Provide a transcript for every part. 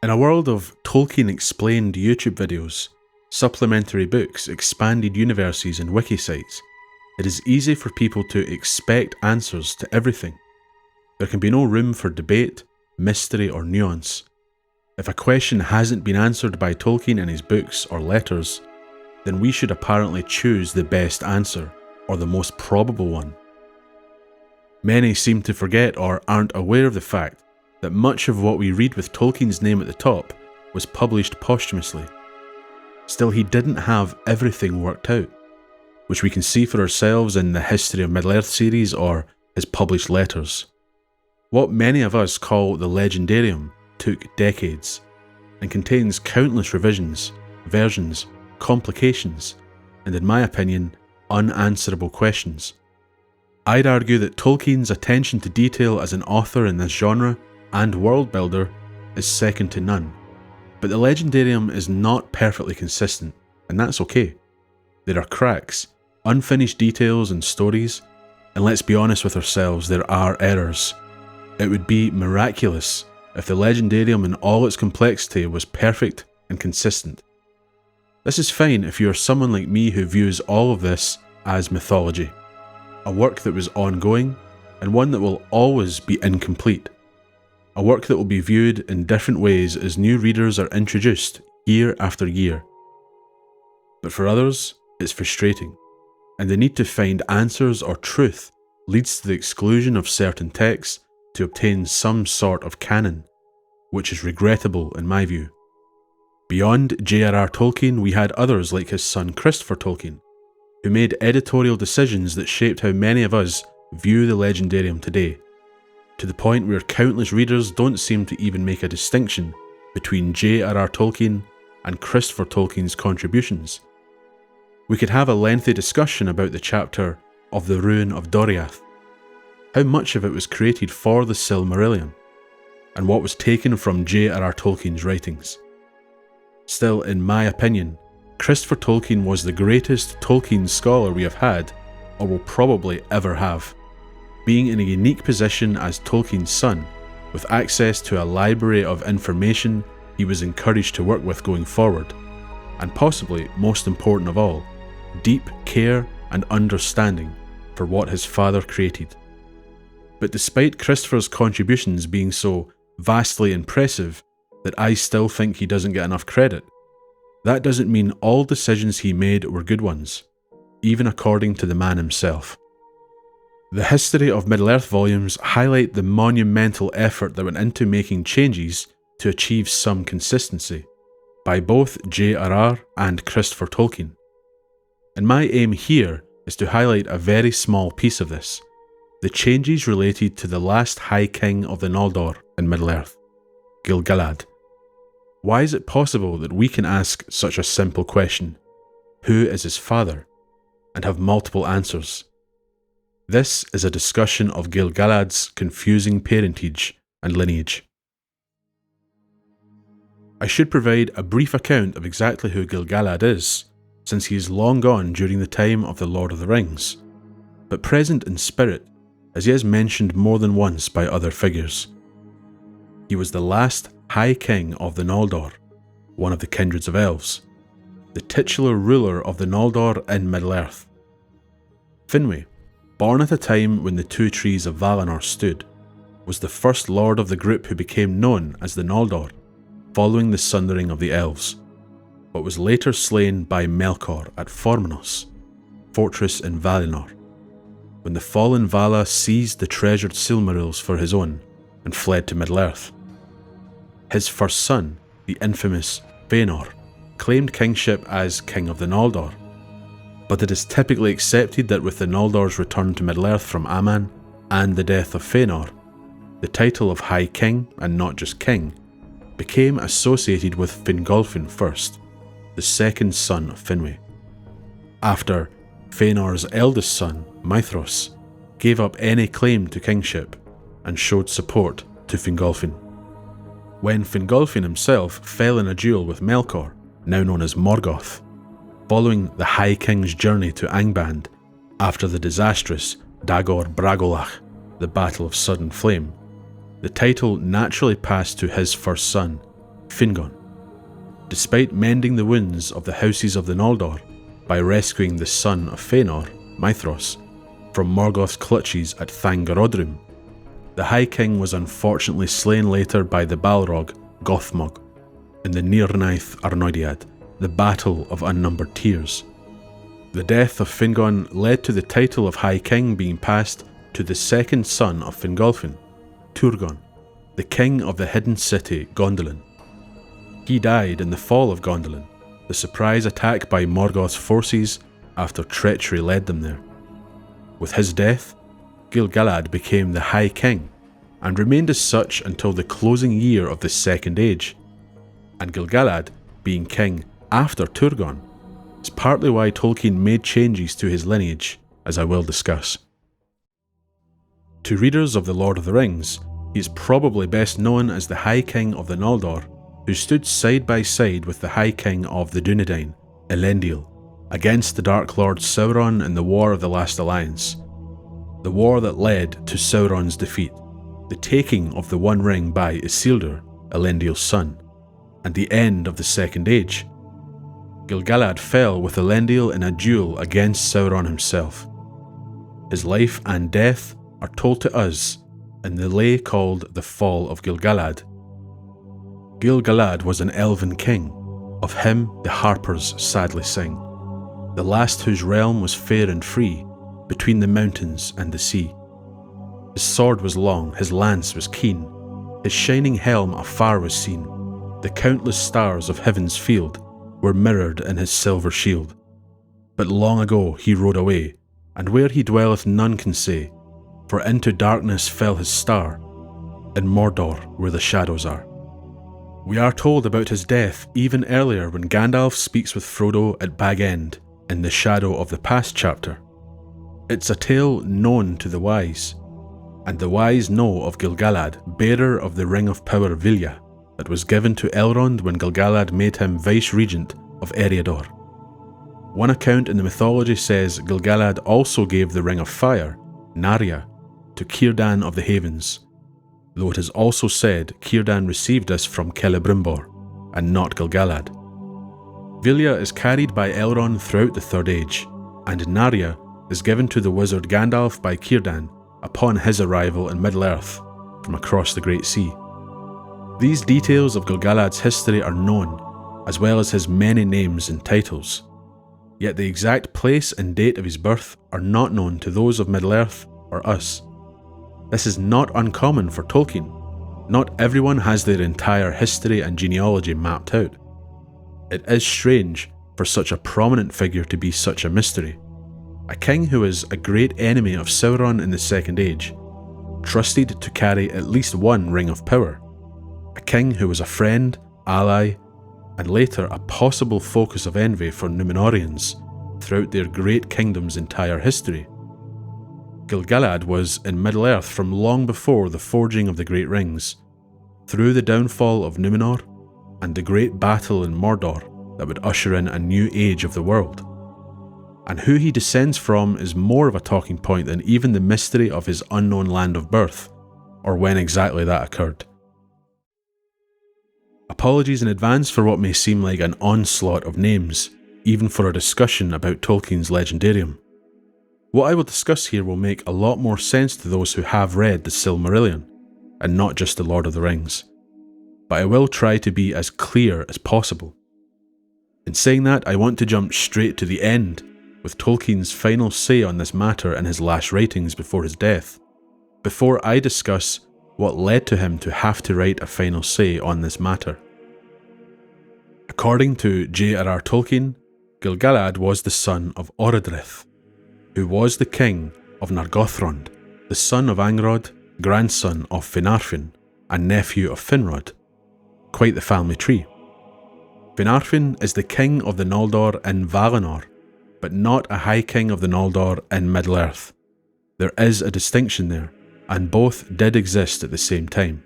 In a world of Tolkien-explained YouTube videos, supplementary books, expanded universes and wiki sites, it is easy for people to expect answers to everything. There can be no room for debate, mystery or nuance. If a question hasn't been answered by Tolkien in his books or letters, then we should apparently choose the best answer, or the most probable one. Many seem to forget or aren't aware of the fact that much of what we read with Tolkien's name at the top was published posthumously. Still, he didn't have everything worked out, which we can see for ourselves in the History of Middle-earth series or his published letters. What many of us call the Legendarium took decades, and contains countless revisions, versions, complications, and in my opinion, unanswerable questions. I'd argue that Tolkien's attention to detail as an author in this genre and world builder is second to none. But the Legendarium is not perfectly consistent, and that's okay. There are cracks, unfinished details and stories, and let's be honest with ourselves, there are errors. It would be miraculous if the Legendarium in all its complexity was perfect and consistent. This is fine if you are someone like me who views all of this as mythology, a work that was ongoing and one that will always be incomplete, a work that will be viewed in different ways as new readers are introduced year after year. But for others, it's frustrating, and the need to find answers or truth leads to the exclusion of certain texts to obtain some sort of canon, which is regrettable in my view. Beyond J.R.R. Tolkien, we had others like his son Christopher Tolkien, who made editorial decisions that shaped how many of us view the Legendarium today, to the point where countless readers don't seem to even make a distinction between J.R.R. Tolkien and Christopher Tolkien's contributions. We could have a lengthy discussion about the chapter of the Ruin of Doriath, how much of it was created for the Silmarillion, and what was taken from J.R.R. Tolkien's writings. Still, in my opinion, Christopher Tolkien was the greatest Tolkien scholar we have had, or will probably ever have, being in a unique position as Tolkien's son, with access to a library of information he was encouraged to work with going forward, and possibly, most important of all, deep care and understanding for what his father created. But despite Christopher's contributions being so vastly impressive that I still think he doesn't get enough credit, that doesn't mean all decisions he made were good ones, even according to the man himself. The History of Middle-earth volumes highlight the monumental effort that went into making changes to achieve some consistency by both J.R.R. and Christopher Tolkien. And my aim here is to highlight a very small piece of this, the changes related to the last High King of the Noldor in Middle-earth, Gil-galad. Why is it possible that we can ask such a simple question, who is his father, and have multiple answers? This is a discussion of Gil-galad's confusing parentage and lineage. I should provide a brief account of exactly who Gil-galad is, since he is long gone during the time of the Lord of the Rings, but present in spirit, as he is mentioned more than once by other figures. He was the last High King of the Noldor, one of the kindreds of elves, the titular ruler of the Noldor in Middle-earth. Finwë, born at a time when the two trees of Valinor stood, was the first lord of the group who became known as the Noldor, following the sundering of the elves, but was later slain by Melkor at Formenos, fortress in Valinor, when the fallen Vala seized the treasured Silmarils for his own and fled to Middle-earth. His first son, the infamous Fëanor, claimed kingship as King of the Noldor, but it is typically accepted that with the Noldor's return to Middle-earth from Aman and the death of Fëanor, the title of High King, and not just King, became associated with Fingolfin first, the second son of Finwë, after Fëanor's eldest son, Maethros, gave up any claim to kingship and showed support to Fingolfin. When Fingolfin himself fell in a duel with Melkor, now known as Morgoth, following the High King's journey to Angband after the disastrous Dagor Bragolach, the Battle of Sudden Flame, the title naturally passed to his first son, Fingon. Despite mending the wounds of the houses of the Noldor by rescuing the son of Fëanor, Maethros, from Morgoth's clutches at Thangorodrim, the High King was unfortunately slain later by the Balrog Gothmog in the Nirnaeth Arnoediad, the Battle of Unnumbered Tears. The death of Fingon led to the title of High King being passed to the second son of Fingolfin, Turgon, the king of the hidden city Gondolin. He died in the Fall of Gondolin, the surprise attack by Morgoth's forces after treachery led them there. With his death, Gil-galad became the High King and remained as such until the closing year of the Second Age, and Gil-galad, being king after Turgon, is partly why Tolkien made changes to his lineage, as I will discuss. To readers of The Lord of the Rings, he is probably best known as the High King of the Noldor, who stood side by side with the High King of the Dunedain, Elendil, against the Dark Lord Sauron in the War of the Last Alliance, the war that led to Sauron's defeat, the taking of the One Ring by Isildur, Elendil's son, and the end of the Second Age. Gil-galad fell with Elendil in a duel against Sauron himself. His life and death are told to us in the lay called the Fall of Gil-galad. Gil-galad was an elven king, of him the harpers sadly sing, the last whose realm was fair and free, between the mountains and the sea. His sword was long, his lance was keen, his shining helm afar was seen, the countless stars of heaven's field were mirrored in his silver shield. But long ago he rode away, and where he dwelleth none can say, for into darkness fell his star, in Mordor where the shadows are. We are told about his death even earlier when Gandalf speaks with Frodo at Bag End in the Shadow of the Past chapter. It's a tale known to the wise, and the wise know of Gil-galad, bearer of the Ring of Power Vilya, that was given to Elrond when Gil-galad made him vice-regent of Eriador. One account in the mythology says Gil-galad also gave the Ring of Fire, Narya, to Círdan of the Havens, though it is also said Círdan received this from Celebrimbor, and not Gil-galad. Vilya is carried by Elrond throughout the Third Age, and Narya is given to the wizard Gandalf by Círdan upon his arrival in Middle-earth from across the Great Sea. These details of Gil-galad's history are known, as well as his many names and titles, yet the exact place and date of his birth are not known to those of Middle-earth or us. This is not uncommon for Tolkien. Not everyone has their entire history and genealogy mapped out. It is strange for such a prominent figure to be such a mystery. A king who is a great enemy of Sauron in the Second Age, trusted to carry at least one ring of power. A king who was a friend, ally, and later a possible focus of envy for Númenóreans throughout their great kingdom's entire history. Gil-galad was in Middle-earth from long before the forging of the Great Rings, through the downfall of Númenor and the great battle in Mordor that would usher in a new age of the world. And who he descends from is more of a talking point than even the mystery of his unknown land of birth, or when exactly that occurred. Apologies in advance for what may seem like an onslaught of names, even for a discussion about Tolkien's legendarium. What I will discuss here will make a lot more sense to those who have read the Silmarillion, and not just The Lord of the Rings. But I will try to be as clear as possible. In saying that, I want to jump straight to the end, with Tolkien's final say on this matter in his last writings before his death, before I discuss what led to him to have to write a final say on this matter. According to J.R.R. Tolkien, Gil-galad was the son of Orodreth, who was the king of Nargothrond, the son of Angrod, grandson of Finarfin, and nephew of Finrod. Quite the family tree. Finarfin is the king of the Noldor in Valinor, but not a high king of the Noldor in Middle-earth. There is a distinction there, and both did exist at the same time.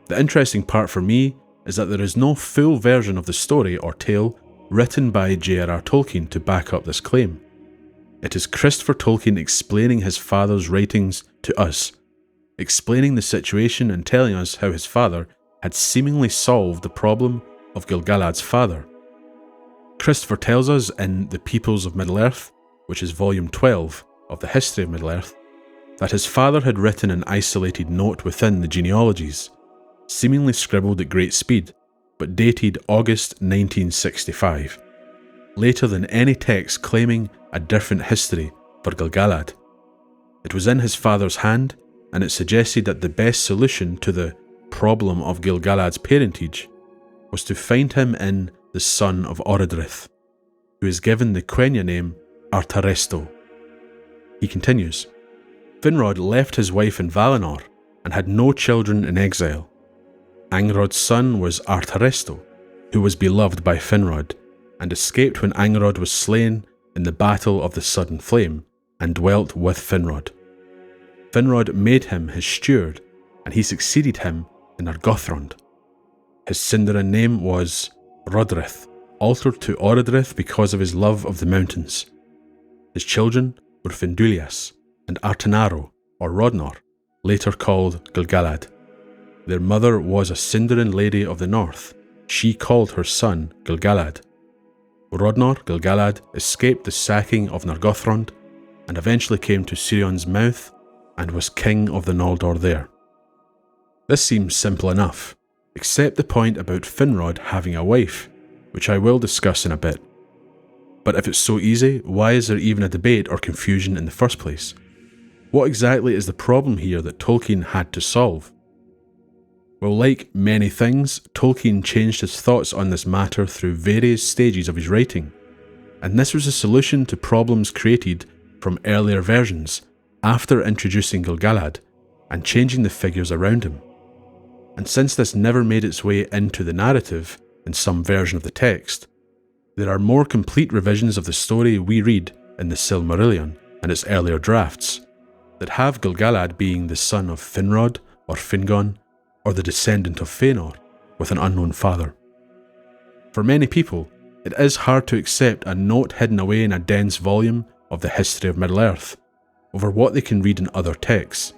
The interesting part for me is that there is no full version of the story or tale written by J.R.R. Tolkien to back up this claim. It is Christopher Tolkien explaining his father's writings to us, explaining the situation and telling us how his father had seemingly solved the problem of Gil-galad's father. Christopher tells us in The Peoples of Middle-earth, which is volume 12 of the History of Middle-earth, that his father had written an isolated note within the genealogies, seemingly scribbled at great speed, but dated August 1965, later than any text claiming a different history for Gil-galad. It was in his father's hand, and it suggested that the best solution to the problem of Gil-galad's parentage was to find him in the son of Orodreth, who is given the Quenya name Artaresto. He continues, Finrod left his wife in Valinor and had no children in exile. Angrod's son was Artaresto, who was beloved by Finrod, and escaped when Angron was slain in the Battle of the Sudden Flame, and dwelt with Finrod. Finrod made him his steward, and he succeeded him in Argothrond. His Sindarin name was Rodreth, altered to Orodreth because of his love of the mountains. His children were Findulias and Artanaro, or Rodnor, later called Gil-galad. Their mother was a Sindarin lady of the north. She called her son Gil-galad. Rodnor, Gil-galad, escaped the sacking of Nargothrond and eventually came to Sirion's mouth and was king of the Noldor there. This seems simple enough, except the point about Finrod having a wife, which I will discuss in a bit. But if it's so easy, why is there even a debate or confusion in the first place? What exactly is the problem here that Tolkien had to solve? Well, like many things, Tolkien changed his thoughts on this matter through various stages of his writing, and this was a solution to problems created from earlier versions after introducing Gil-galad and changing the figures around him. And since this never made its way into the narrative in some version of the text, there are more complete revisions of the story we read in the Silmarillion and its earlier drafts that have Gil-galad being the son of Finrod or Fingon, or the descendant of Fëanor with an unknown father. For many people, it is hard to accept a note hidden away in a dense volume of the history of Middle-earth over what they can read in other texts,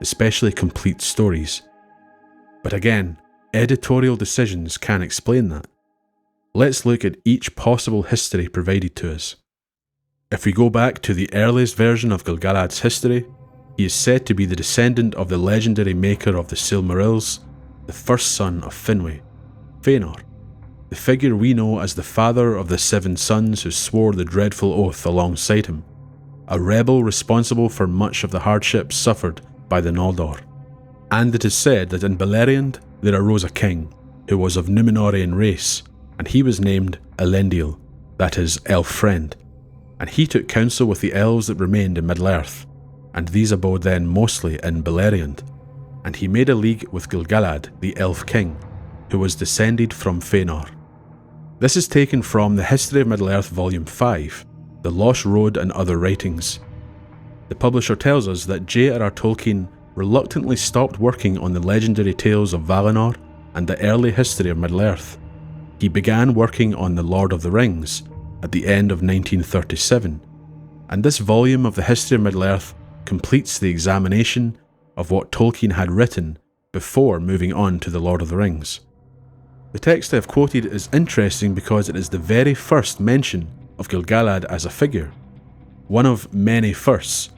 especially complete stories. But again, editorial decisions can explain that. Let's look at each possible history provided to us. If we go back to the earliest version of Gil-galad's history, he is said to be the descendant of the legendary maker of the Silmarils, the first son of Finwë, Fëanor, the figure we know as the father of the 7 sons who swore the dreadful oath alongside him, a rebel responsible for much of the hardships suffered by the Noldor. And it is said that in Beleriand there arose a king, who was of Númenórean race, and he was named Elendil, that is, elf friend, and he took counsel with the elves that remained in Middle-earth, and these abode then mostly in Beleriand, and he made a league with Gil-galad, the elf king, who was descended from Fëanor. This is taken from the History of Middle-earth Volume 5, The Lost Road and Other Writings. The publisher tells us that J.R.R. Tolkien reluctantly stopped working on the legendary tales of Valinor and the early history of Middle-earth. He began working on The Lord of the Rings at the end of 1937, and this volume of the History of Middle-earth completes the examination of what Tolkien had written before moving on to The Lord of the Rings. The text I have quoted is interesting because it is the very first mention of Gil-galad as a figure, one of many firsts,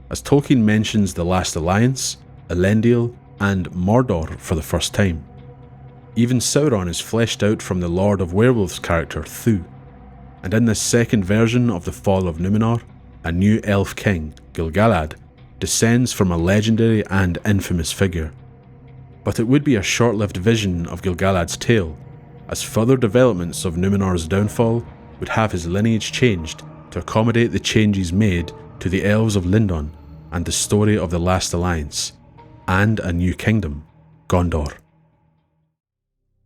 as Tolkien mentions the Last Alliance, Elendil, and Mordor for the first time. Even Sauron is fleshed out from the Lord of Werewolves character Thu, and in this second version of the Fall of Númenor, a new elf king, Gil-galad, descends from a legendary and infamous figure. But it would be a short-lived vision of Gil-galad's tale, as further developments of Númenor's downfall would have his lineage changed to accommodate the changes made to the elves of Lindon and the story of the Last Alliance, and a new kingdom, Gondor.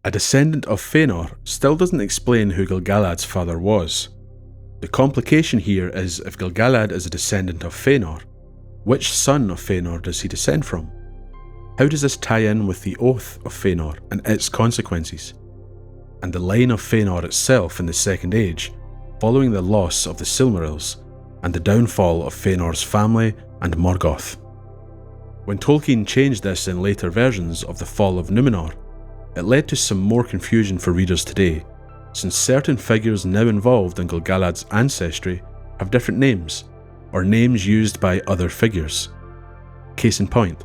A descendant of Fëanor still doesn't explain who Gil-galad's father was. The complication here is if Gil-galad is a descendant of Fëanor, which son of Fëanor does he descend from? How does this tie in with the Oath of Fëanor and its consequences? And the line of Fëanor itself in the Second Age, following the loss of the Silmarils and the downfall of Fëanor's family and Morgoth. When Tolkien changed this in later versions of the Fall of Númenor, It led to some more confusion for readers today, since certain figures now involved in Gil-galad's ancestry have different names, or names used by other figures. Case in point,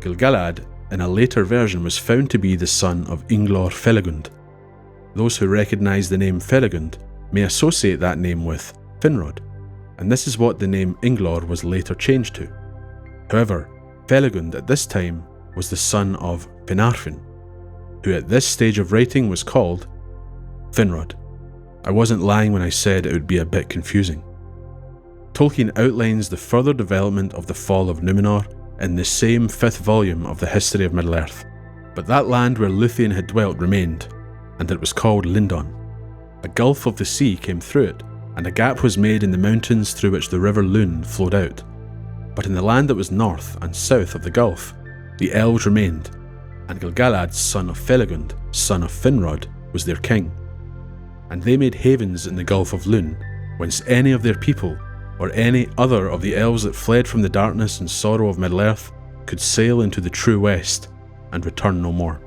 Gil-galad in a later version was found to be the son of Inglor Felagund. Those who recognise the name Felagund may associate that name with Finrod, and this is what the name Inglor was later changed to. However, Felagund at this time was the son of Finarfin, who at this stage of writing was called Finrod. I wasn't lying when I said it would be a bit confusing. Tolkien outlines the further development of the fall of Numenor in the same 5th volume of the History of Middle-earth, but that land where Luthien had dwelt remained, and it was called Lindon. A gulf of the sea came through it, and a gap was made in the mountains through which the river Lune flowed out. But in the land that was north and south of the gulf, the elves remained, and Gil-galad, son of Felagund, son of Finrod, was their king. And they made havens in the Gulf of Lune, whence any of their people, or any other of the elves that fled from the darkness and sorrow of Middle-earth, could sail into the true west, and return no more.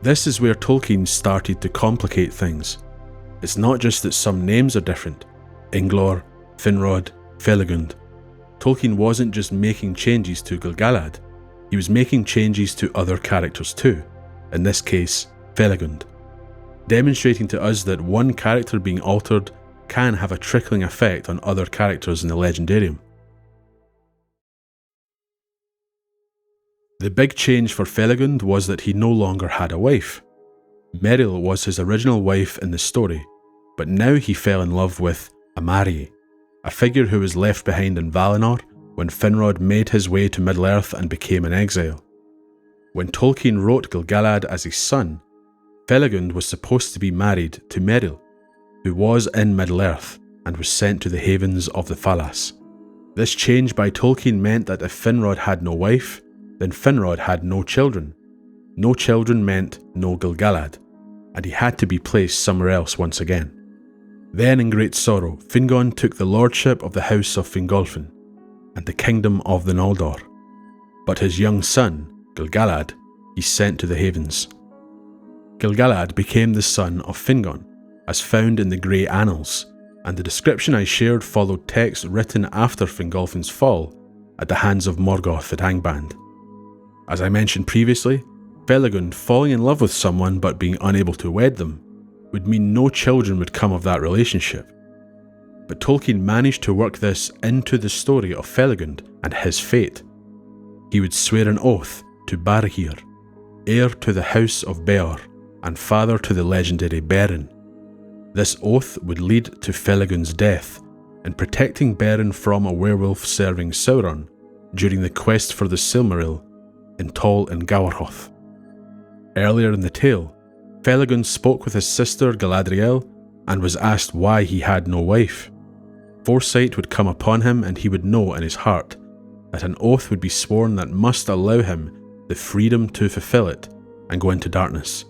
This is where Tolkien started to complicate things. It's not just that some names are different, Inglor, Finrod, Felagund. Tolkien wasn't just making changes to Gil-galad, he was making changes to other characters too, in this case, Felagund, demonstrating to us that one character being altered can have a trickling effect on other characters in the Legendarium. The big change for Felagund was that he no longer had a wife. Meril was his original wife in the story, but now he fell in love with Amari, a figure who was left behind in Valinor when Finrod made his way to Middle-earth and became an exile. When Tolkien wrote Gil-galad as his son, Felagund was supposed to be married to Meril, who was in Middle-earth and was sent to the havens of the Falas. This change by Tolkien meant that if Finrod had no wife, then Finrod had no children. No children meant no Gil-galad, and he had to be placed somewhere else once again. Then in great sorrow, Fingon took the lordship of the house of Fingolfin, and the kingdom of the Noldor. But his young son, Gil-galad, he sent to the havens. Gil-galad became the son of Fingon, as found in the Grey Annals, and the description I shared followed text written after Fingolfin's fall at the hands of Morgoth at Angband. As I mentioned previously, Felagund falling in love with someone but being unable to wed them would mean no children would come of that relationship. But Tolkien managed to work this into the story of Felagund and his fate. He would swear an oath to Barahir, heir to the house of Beor and father to the legendary Beren. This oath would lead to Felagund's death in protecting Beren from a werewolf serving Sauron during the quest for the Silmaril in Tol in Gawarhoth. Earlier in the tale, Felagund spoke with his sister Galadriel and was asked why he had no wife. Foresight would come upon him and he would know in his heart that an oath would be sworn that must allow him the freedom to fulfill it and go into darkness.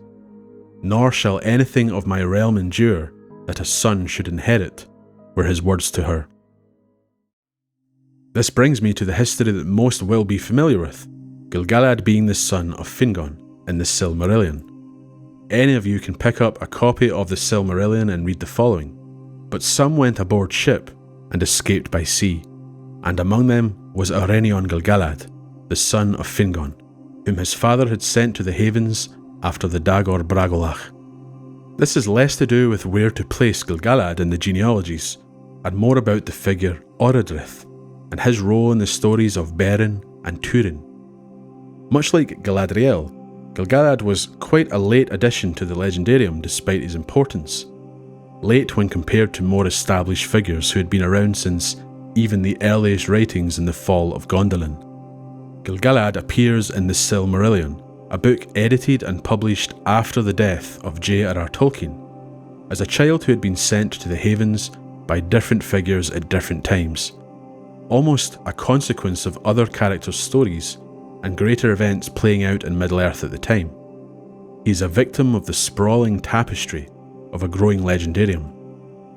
Nor shall anything of my realm endure that a son should inherit, were his words to her. This brings me to the history that most will be familiar with, Gil-galad being the son of Fingon in the Silmarillion. Any of you can pick up a copy of the Silmarillion and read the following. But some went aboard ship and escaped by sea, and among them was Arenion Gil-galad, the son of Fingon, whom his father had sent to the havens after the Dagor Bragolach. This is less to do with where to place Gil-galad in the genealogies, and more about the figure Orodrith, and his role in the stories of Beren and Túrin. Much like Galadriel, Gil-galad was quite a late addition to the Legendarium despite his importance. Late when compared to more established figures who had been around since even the earliest writings in the Fall of Gondolin. Gil-galad appears in the Silmarillion, a book edited and published after the death of J.R.R. Tolkien, as a child who had been sent to the Havens by different figures at different times, almost a consequence of other characters' stories and greater events playing out in Middle-earth at the time. He is a victim of the sprawling tapestry of a growing Legendarium.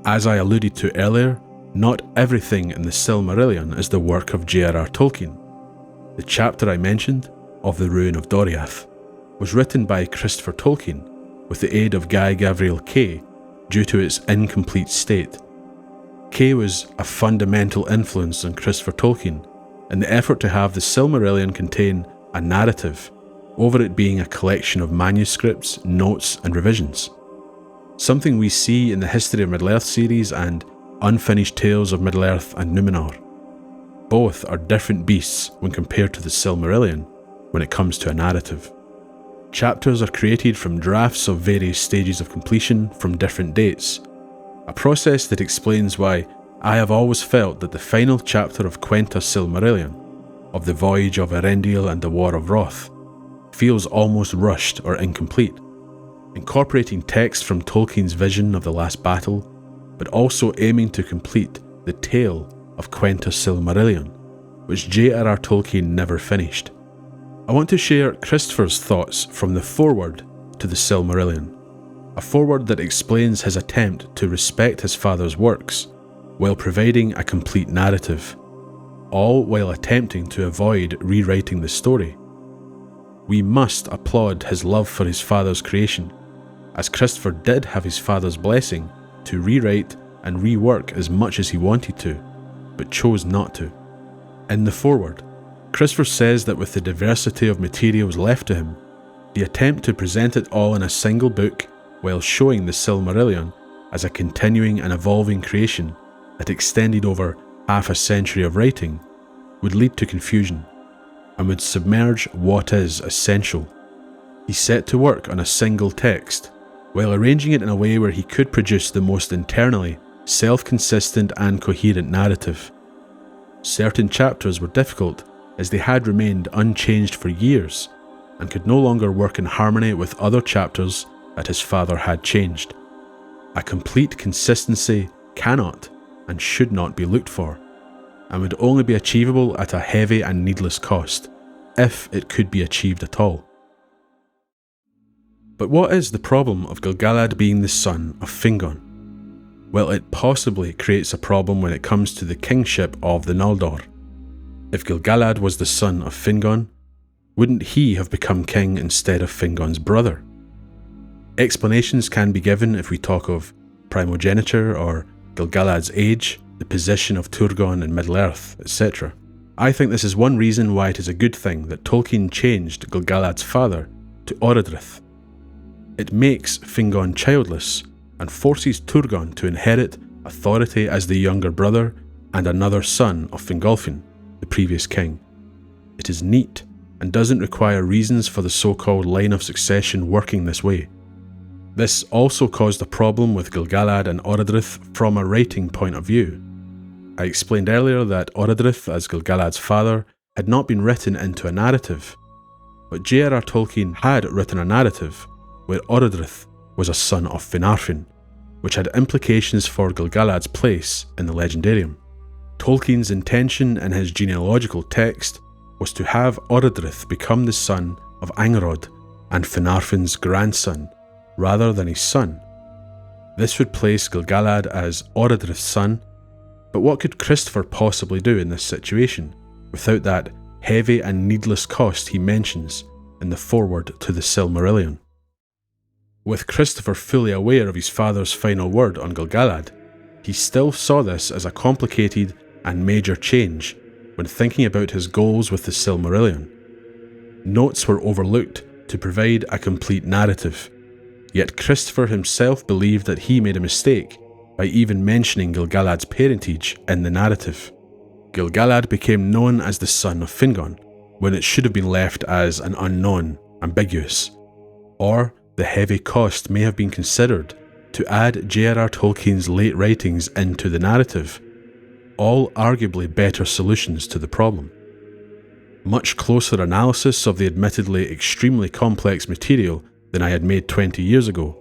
As I alluded to earlier, not everything in the Silmarillion is the work of J.R.R. Tolkien. The chapter I mentioned, of the Ruin of Doriath. was written by Christopher Tolkien with the aid of Guy Gavriel Kay due to its incomplete state. Kay was a fundamental influence on Christopher Tolkien in the effort to have the Silmarillion contain a narrative over it being a collection of manuscripts, notes and revisions. Something we see in the History of Middle-earth series and Unfinished Tales of Middle-earth and Numenor. Both are different beasts when compared to the Silmarillion when it comes to a narrative. Chapters are created from drafts of various stages of completion from different dates, a process that explains why I have always felt that the final chapter of Quenta Silmarillion, of the Voyage of Eärendil and the War of Roth, feels almost rushed or incomplete, incorporating text from Tolkien's vision of the last battle, but also aiming to complete the tale of Quenta Silmarillion, which J.R.R. Tolkien never finished. I want to share Christopher's thoughts from the foreword to the Silmarillion, a foreword that explains his attempt to respect his father's works while providing a complete narrative, all while attempting to avoid rewriting the story. We must applaud his love for his father's creation, as Christopher did have his father's blessing to rewrite and rework as much as he wanted to, but chose not to. In the foreword, Christopher says that with the diversity of materials left to him, the attempt to present it all in a single book while showing the Silmarillion as a continuing and evolving creation that extended over half a century of writing would lead to confusion and would submerge what is essential. He set to work on a single text while arranging it in a way where he could produce the most internally self-consistent and coherent narrative. Certain chapters were difficult as they had remained unchanged for years and could no longer work in harmony with other chapters that his father had changed. A complete consistency cannot and should not be looked for, and would only be achievable at a heavy and needless cost, if it could be achieved at all. But what is the problem of Gil-galad being the son of Fingon? Well, it possibly creates a problem when it comes to the kingship of the Noldor. If Gil-galad was the son of Fingon, wouldn't he have become king instead of Fingon's brother? Explanations can be given if we talk of primogeniture or Gil-galad's age, the position of Turgon in Middle-earth, etc. I think this is one reason why it is a good thing that Tolkien changed Gil-galad's father to Orodrith. It makes Fingon childless and forces Turgon to inherit authority as the younger brother and another son of Fingolfin, the previous king. It is neat and doesn't require reasons for the so-called line of succession working this way. This also caused a problem with Gil-galad and Orodrith from a writing point of view. I explained earlier that Orodrith, as Gil-galad's father, had not been written into a narrative, but J.R.R. Tolkien had written a narrative where Orodrith was a son of Finarfin, which had implications for Gil-galad's place in the Legendarium. Tolkien's intention in his genealogical text was to have Orodrith become the son of Angrod and Finarfin's grandson, rather than his son. This would place Gil-galad as Orodrith's son, but what could Christopher possibly do in this situation without that heavy and needless cost he mentions in the foreword to the Silmarillion? With Christopher fully aware of his father's final word on Gil-galad, he still saw this as a complicated and major change when thinking about his goals with the Silmarillion. Notes were overlooked to provide a complete narrative, yet Christopher himself believed that he made a mistake by even mentioning Gil-galad's parentage in the narrative. Gil-galad became known as the son of Fingon, when it should have been left as an unknown, ambiguous. Or the heavy cost may have been considered to add J.R.R. Tolkien's late writings into the narrative, all arguably better solutions to the problem. Much closer analysis of the admittedly extremely complex material than I had made 20 years ago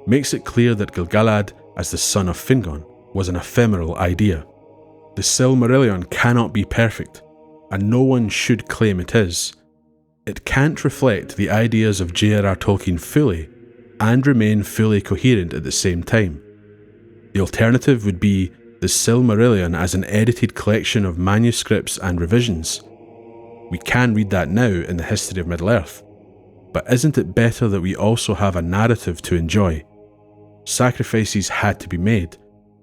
makes it clear that Gil-galad as the son of Fingon was an ephemeral idea. The Silmarillion cannot be perfect, and no one should claim it is. It can't reflect the ideas of J.R.R. Tolkien fully and remain fully coherent at the same time. The alternative would be the Silmarillion as an edited collection of manuscripts and revisions. We can read that now in the History of Middle-earth. But isn't it better that we also have a narrative to enjoy? Sacrifices had to be made,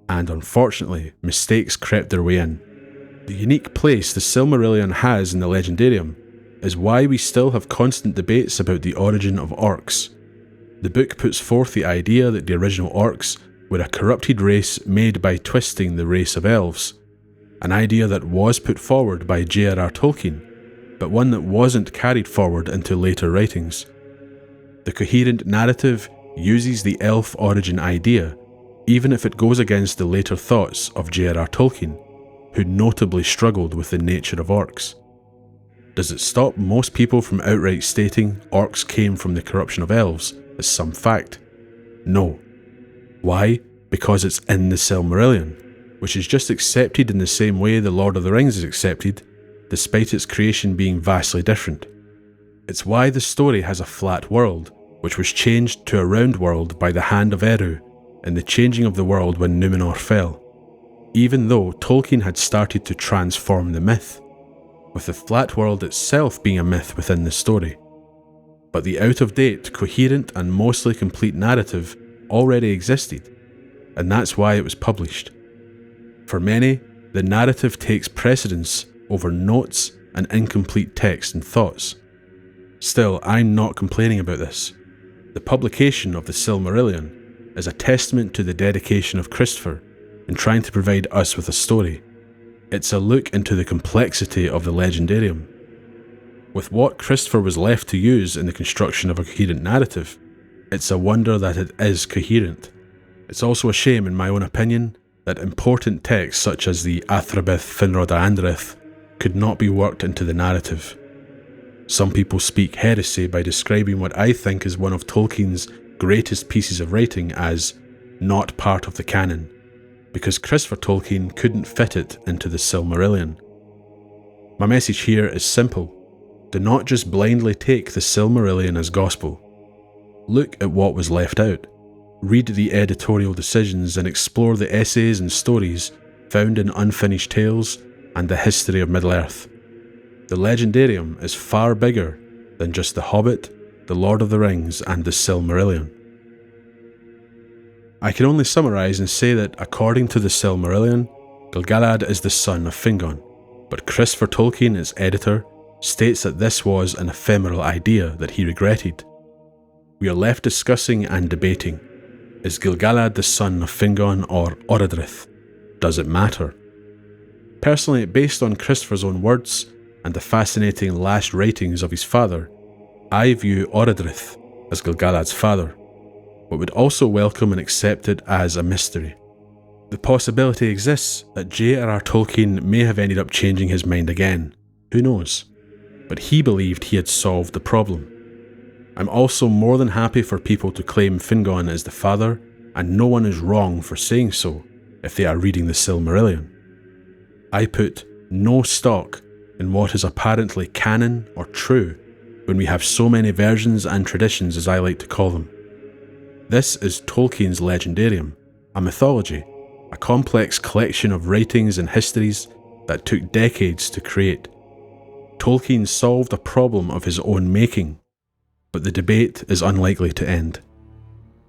and unfortunately, mistakes crept their way in. The unique place the Silmarillion has in the Legendarium is why we still have constant debates about the origin of orcs. The book puts forth the idea that the original orcs were a corrupted race made by twisting the race of elves, an idea that was put forward by J.R.R. Tolkien, but one that wasn't carried forward into later writings. The coherent narrative uses the elf origin idea, even if it goes against the later thoughts of J.R.R. Tolkien, who notably struggled with the nature of orcs. Does it stop most people from outright stating orcs came from the corruption of elves as some fact? No. Why? Because it's in the Silmarillion, which is just accepted in the same way the Lord of the Rings is accepted, despite its creation being vastly different. It's why the story has a flat world, which was changed to a round world by the hand of Eru in the changing of the world when Númenor fell, even though Tolkien had started to transform the myth, with the flat world itself being a myth within the story. But the out-of-date, coherent and mostly complete narrative already existed, and that's why it was published. For many, the narrative takes precedence over notes and incomplete text and thoughts. Still, I'm not complaining about this. The publication of the Silmarillion is a testament to the dedication of Christopher in trying to provide us with a story. It's a look into the complexity of the Legendarium. With what Christopher was left to use in the construction of a coherent narrative, it's a wonder that it is coherent. It's also a shame, in my own opinion, that important texts such as the Athrabith Finrod a Andrith could not be worked into the narrative. Some people speak heresy by describing what I think is one of Tolkien's greatest pieces of writing as not part of the canon, because Christopher Tolkien couldn't fit it into the Silmarillion. My message here is simple. Do not just blindly take the Silmarillion as gospel. Look at what was left out. Read the editorial decisions and explore the essays and stories found in Unfinished Tales and the history of Middle-earth. The Legendarium is far bigger than just The Hobbit, The Lord of the Rings and the Silmarillion. I can only summarise and say that according to the Silmarillion, Gil-galad is the son of Fingon, but Christopher Tolkien, its editor, states that this was an ephemeral idea that he regretted. We are left discussing and debating. Is Gil-galad the son of Fingon or Orodrith? Does it matter? Personally, based on Christopher's own words and the fascinating last writings of his father, I view Orodrith as Gil-galad's father, but would also welcome and accept it as a mystery. The possibility exists that J.R.R. Tolkien may have ended up changing his mind again. Who knows? But he believed he had solved the problem. I'm also more than happy for people to claim Fingon as the father, and no one is wrong for saying so if they are reading the Silmarillion. I put no stock in what is apparently canon or true when we have so many versions and traditions, as I like to call them. This is Tolkien's Legendarium, a mythology, a complex collection of writings and histories that took decades to create. Tolkien solved a problem of his own making, but the debate is unlikely to end.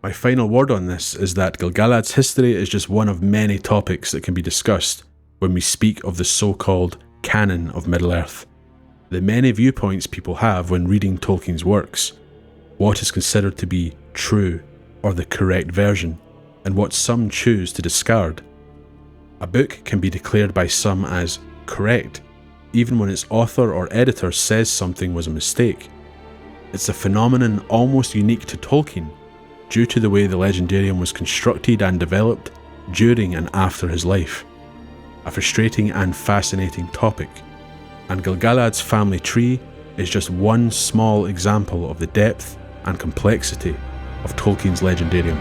My final word on this is that Gil-galad's history is just one of many topics that can be discussed when we speak of the so-called canon of Middle-earth. The many viewpoints people have when reading Tolkien's works, what is considered to be true or the correct version, and what some choose to discard. A book can be declared by some as correct, even when its author or editor says something was a mistake. It's a phenomenon almost unique to Tolkien, due to the way the Legendarium was constructed and developed during and after his life. A frustrating and fascinating topic, and Gil-galad's family tree is just one small example of the depth and complexity of Tolkien's Legendarium.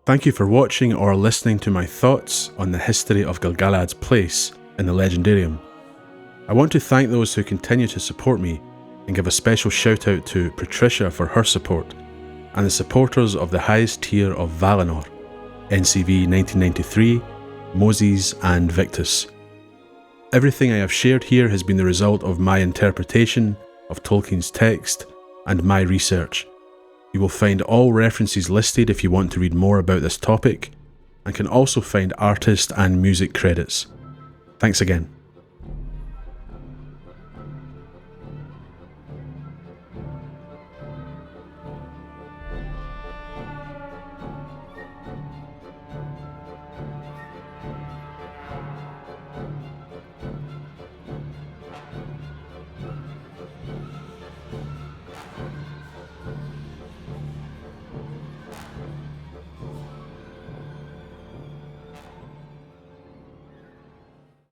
Thank you for watching or listening to my thoughts on the history of Gil-galad's place in the Legendarium. I want to thank those who continue to support me and give a special shout out to Patricia for her support, and the supporters of the highest tier of Valinor, NCV 1993, Moses and Victus. Everything I have shared here has been the result of my interpretation of Tolkien's text and my research. You will find all references listed if you want to read more about this topic, and can also find artist and music credits. Thanks again.